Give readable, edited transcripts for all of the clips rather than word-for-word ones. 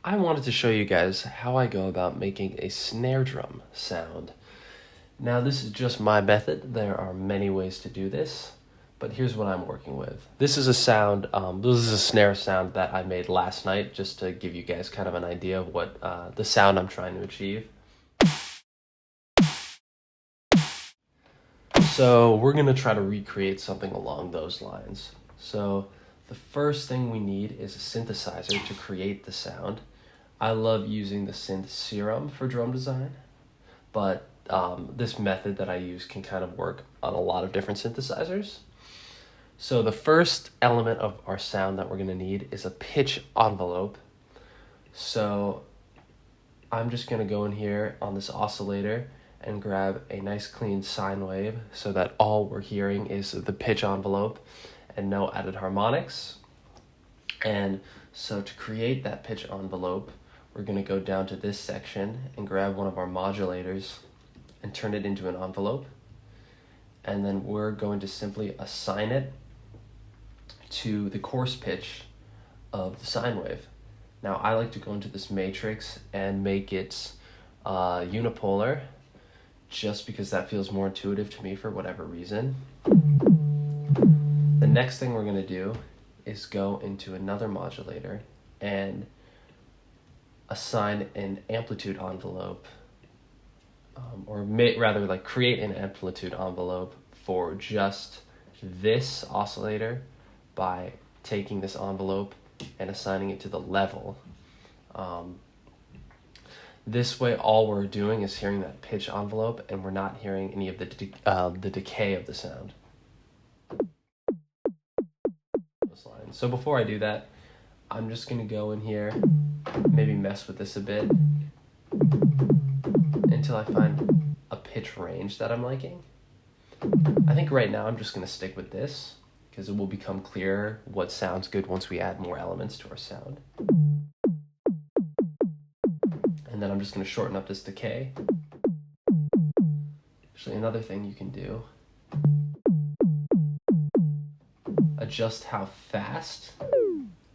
I wanted to show you guys how I go about making a snare drum sound. Now this is just my method. There are many ways to do this, but here's what I'm working with. This is a sound, this is a snare sound that I made last night just to give you guys kind of an idea of what the sound I'm trying to achieve. So we're gonna try to recreate something along those lines. So the first thing we need is a synthesizer to create the sound. I love using the synth SERUM for drum design, but this method that I use can kind of work on a lot of different synthesizers. So the first element of our sound that we're gonna need is a pitch envelope. So I'm just gonna go in here on this oscillator and grab a nice clean sine wave so that all we're hearing is the pitch envelope and no added harmonics. And so to create that pitch envelope, we're going to go down to this section and grab one of our modulators and turn it into an envelope. And then we're going to simply assign it to the coarse pitch of the sine wave. Now I like to go into this matrix and make it unipolar, just because that feels more intuitive to me for whatever reason. The next thing we're going to do is go into another modulator and assign an amplitude envelope, rather like create an amplitude envelope for just this oscillator by taking this envelope and assigning it to the level. This way, all we're doing is hearing that pitch envelope, and we're not hearing any of the decay of the sound. So before I do that, I'm just going to go in here, maybe mess with this a bit, until I find a pitch range that I'm liking. I think right now I'm just going to stick with this, because it will become clearer what sounds good once we add more elements to our sound. And then I'm just going to shorten up this decay. Actually, another thing you can do, adjust how fast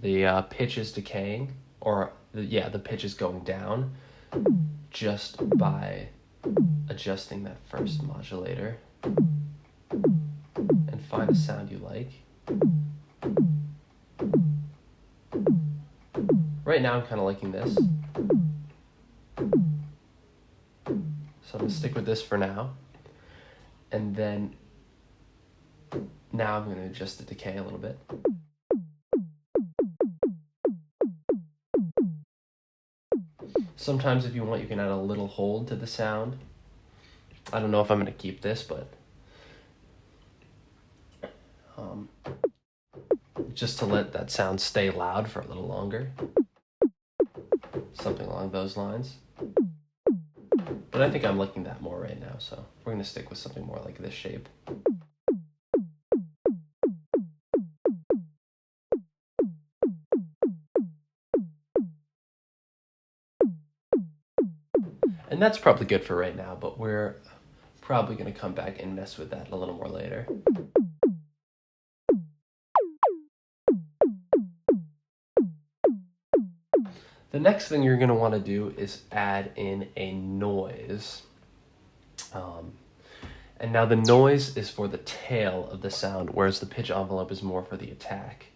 the pitch is decaying, or the pitch is going down, just by adjusting that first modulator, and find a sound you like. Right now I'm kind of liking this, so I'm going to stick with this for now, and then now I'm going to adjust the decay a little bit. Sometimes if you want, you can add a little hold to the sound. I don't know if I'm going to keep this, but just to let that sound stay loud for a little longer. Something along those lines. But I think I'm liking that more right now, so we're going to stick with something more like this shape. And that's probably good for right now, but we're probably going to come back and mess with that a little more later. The next thing you're going to want to do is add in a noise. And now the noise is for the tail of the sound, whereas the pitch envelope is more for the attack.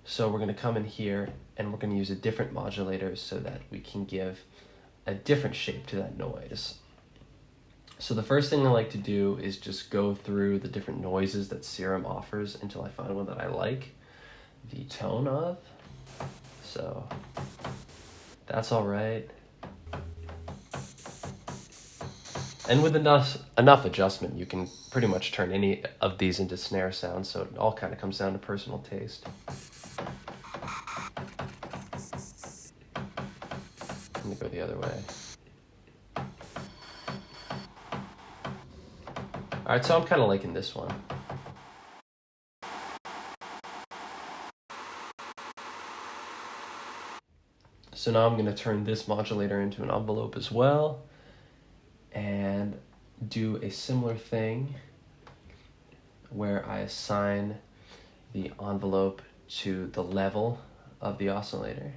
So we're going to come in here and we're going to use a different modulator so that we can give a different shape to that noise. So the first thing I like to do is just go through the different noises that SERUM offers until I find one that I like the tone of. So that's all right. And with enough adjustment, you can pretty much turn any of these into snare sounds, so it all kind of comes down to personal taste. Let me go the other way. All right, so I'm kind of liking this one. So now I'm going to turn this modulator into an envelope as well, and do a similar thing where I assign the envelope to the level of the oscillator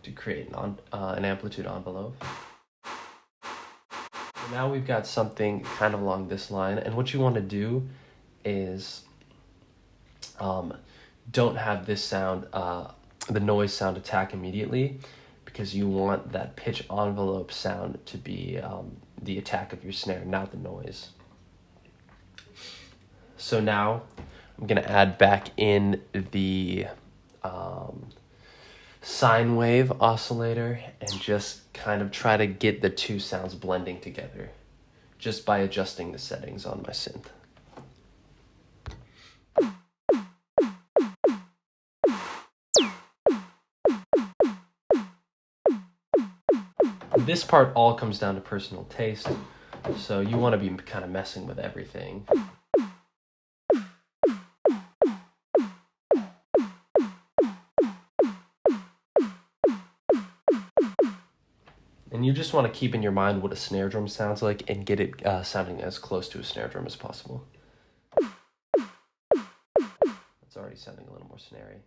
to create an amplitude envelope. Now we've got something kind of along this line, and what you want to do is don't have this sound, the noise sound attack immediately, because you want that pitch envelope sound to be the attack of your snare, not the noise. So now I'm going to add back in the sine wave oscillator and just kind of try to get the two sounds blending together just by adjusting the settings on my synth. This part all comes down to personal taste, so you want to be kind of messing with everything. And you just want to keep in your mind what a snare drum sounds like and get it sounding as close to a snare drum as possible. It's already sounding a little more snarey.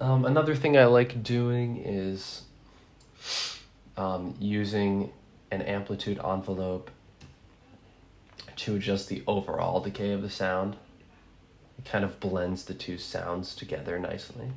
Another thing I like doing is using an amplitude envelope to adjust the overall decay of the sound. It kind of blends the two sounds together nicely.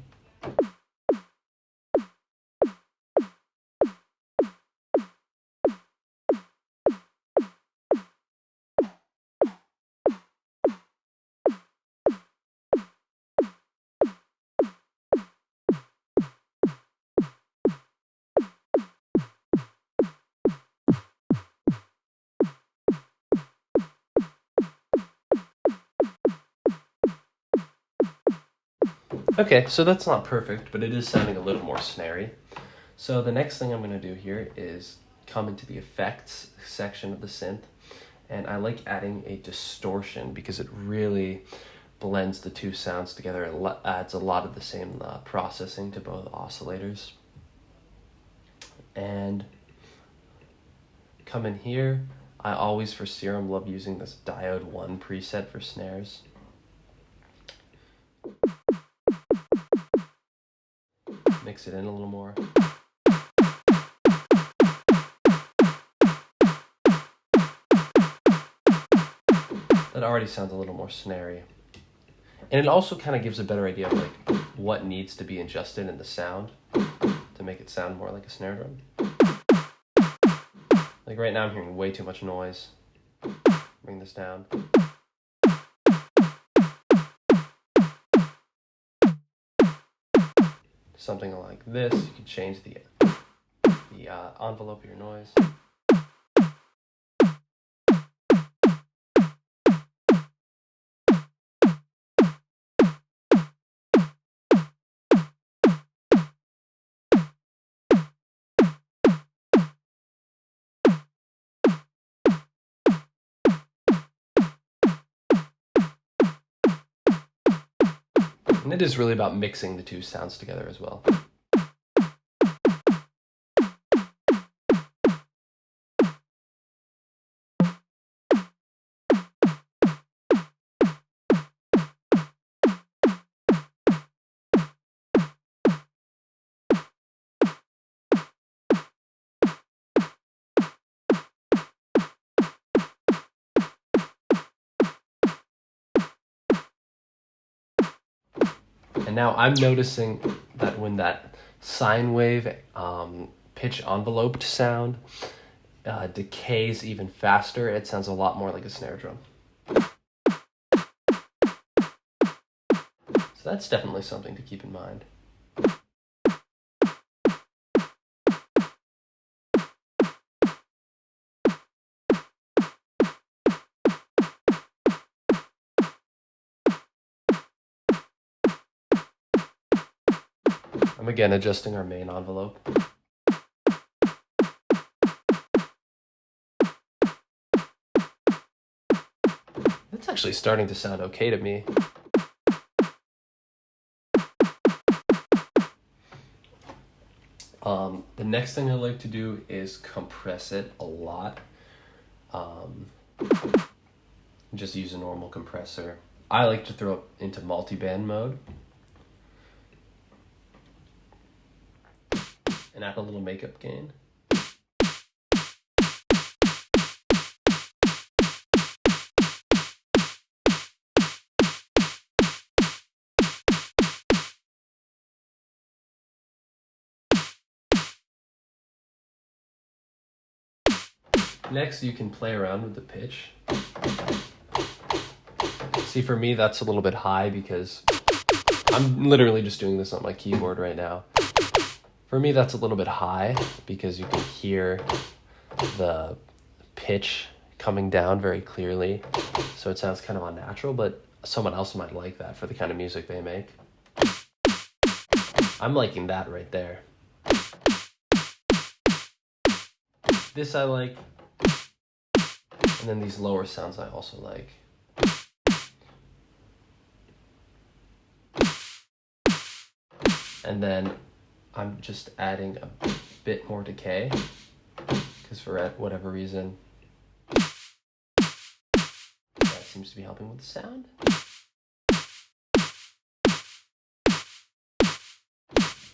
Okay, so that's not perfect, but it is sounding a little more snarey. So the next thing I'm going to do here is come into the effects section of the synth, and I like adding a distortion because it really blends the two sounds together. It adds a lot of the same processing to both oscillators. And come in here, I always for SERUM love using this diode 1 preset for snares. Mix it in a little more. That already sounds a little more snarey. And it also kind of gives a better idea of like what needs to be adjusted in the sound to make it sound more like a snare drum. Like right now I'm hearing way too much noise. Bring this down. Something like this. You can change the envelope of your noise. And it is really about mixing the two sounds together as well. And now I'm noticing that when that sine wave pitch enveloped sound decays even faster, it sounds a lot more like a snare drum. So that's definitely something to keep in mind. I'm again adjusting our main envelope. It's actually starting to sound okay to me. The next thing I like to do is compress it a lot. Just use a normal compressor. I like to throw it into multi-band mode and add a little makeup gain. Next, you can play around with the pitch. See, for me, that's a little bit high because I'm literally just doing this on my keyboard right now. For me, that's a little bit high because you can hear the pitch coming down very clearly. So it sounds kind of unnatural, but someone else might like that for the kind of music they make. I'm liking that right there. This I like. And then these lower sounds I also like. And then I'm just adding a bit more decay because for whatever reason that seems to be helping with the sound.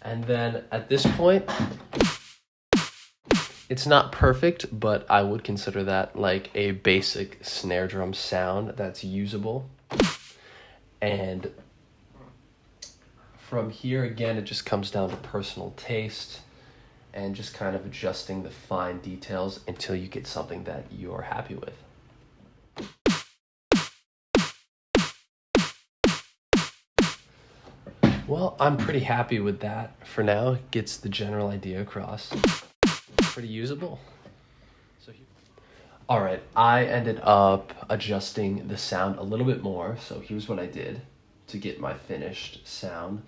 And then at this point, it's not perfect, but I would consider that like a basic snare drum sound that's usable. And from here, again, it just comes down to personal taste and just kind of adjusting the fine details until you get something that you're happy with. Well, I'm pretty happy with that for now. It gets the general idea across. Pretty usable. All right, I ended up adjusting the sound a little bit more. So here's what I did to get my finished sound.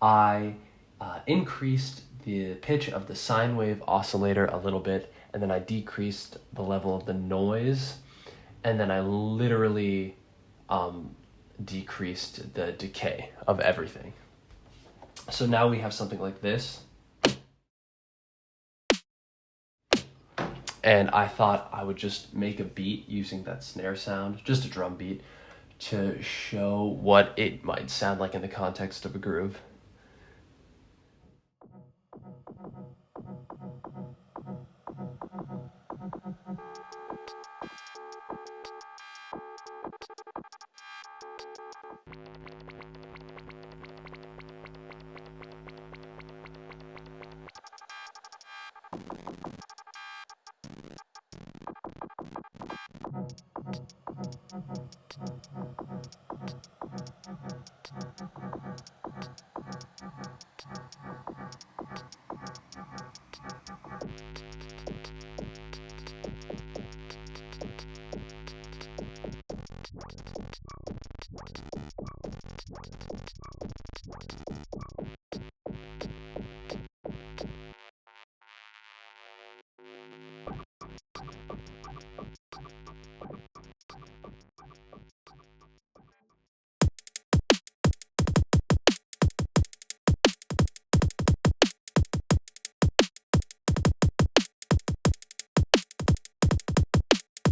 I increased the pitch of the sine wave oscillator a little bit, and then I decreased the level of the noise, and then I literally decreased the decay of everything. So now we have something like this. And I thought I would just make a beat using that snare sound, just a drum beat, to show what it might sound like in the context of a groove.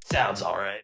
Sounds all right.